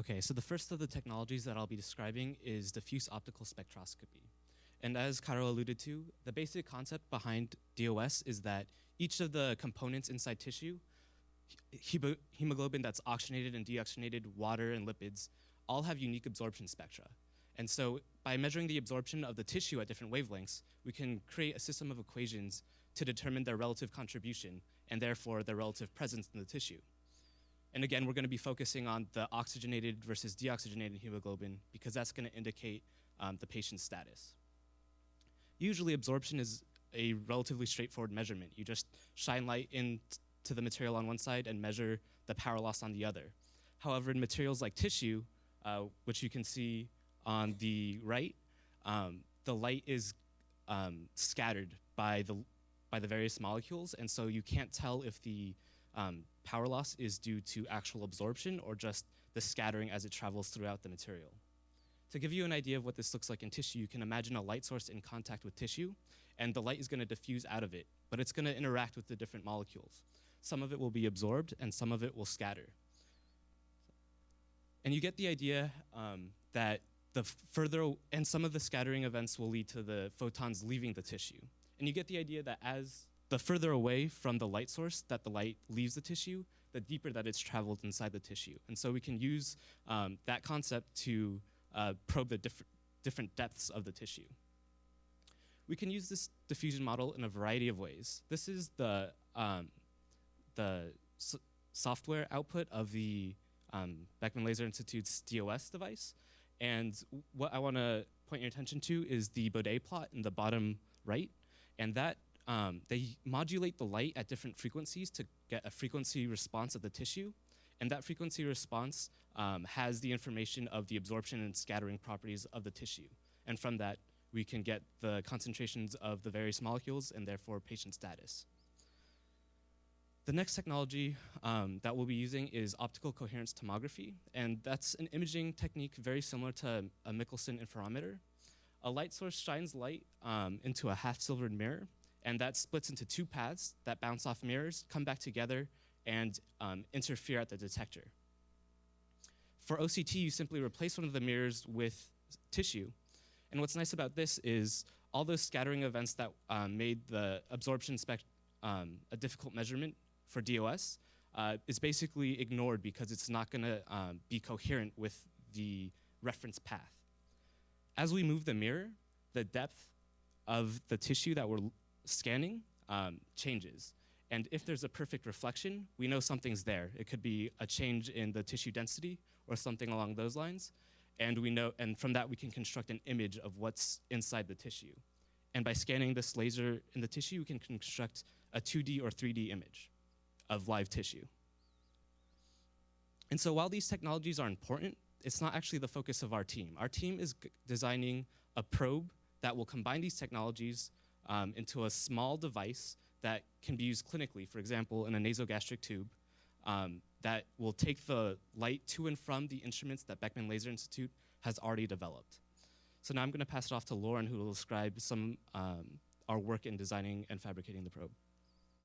Okay, so the first of the technologies that I'll be describing is diffuse optical spectroscopy. And as Cairo alluded to, the basic concept behind DOS is that each of the components inside tissue, hemoglobin that's oxygenated and deoxygenated, water and lipids, all have unique absorption spectra. And so by measuring the absorption of the tissue at different wavelengths, we can create a system of equations to determine their relative contribution and therefore their relative presence in the tissue. And again, we're going to be focusing on the oxygenated versus deoxygenated hemoglobin because that's going to indicate the patient's status. Usually absorption is a relatively straightforward measurement. You just shine light into the material on one side and measure the power loss on the other. However, in materials like tissue, which you can see on the right, the light is scattered by the various molecules, and so you can't tell if the power loss is due to actual absorption or just the scattering as it travels throughout the material. To give you an idea of what this looks like in tissue, you can imagine a light source in contact with tissue, and the light is going to diffuse out of it, but it's going to interact with the different molecules. Some of it will be absorbed, and some of it will scatter. And you get the idea that and some of the scattering events will lead to the photons leaving the tissue. And you get the idea that as the further away from the light source that the light leaves the tissue, the deeper that it's traveled inside the tissue. And so we can use that concept to probe the different depths of the tissue. We can use this diffusion model in a variety of ways. This is the software output of the Beckman Laser Institute's DOS device. And what I want to point your attention to is the Bode plot in the bottom right. And that they modulate the light at different frequencies to get a frequency response of the tissue. And that frequency response has the information of the absorption and scattering properties of the tissue. And from that, we can get the concentrations of the various molecules and therefore patient status. The next technology that we'll be using is optical coherence tomography. And that's an imaging technique very similar to a Michelson interferometer. A light source shines light into a half-silvered mirror, and that splits into two paths that bounce off mirrors, come back together, and interfere at the detector. For OCT, you simply replace one of the mirrors with tissue. And what's nice about this is all those scattering events that made the absorption a difficult measurement for DOS is basically ignored because it's not going to be coherent with the reference path. As we move the mirror, the depth of the tissue that we're scanning changes. And if there's a perfect reflection, we know something's there. It could be a change in the tissue density or something along those lines. And from that, we can construct an image of what's inside the tissue. And by scanning this laser in the tissue, we can construct a 2D or 3D image of live tissue. And so while these technologies are important, it's not actually the focus of our team. Our team is designing a probe that will combine these technologies into a small device that can be used clinically, for example, in a nasogastric tube, that will take the light to and from the instruments that Beckman Laser Institute has already developed. So now I'm going to pass it off to Lauren, who will describe some our work in designing and fabricating the probe.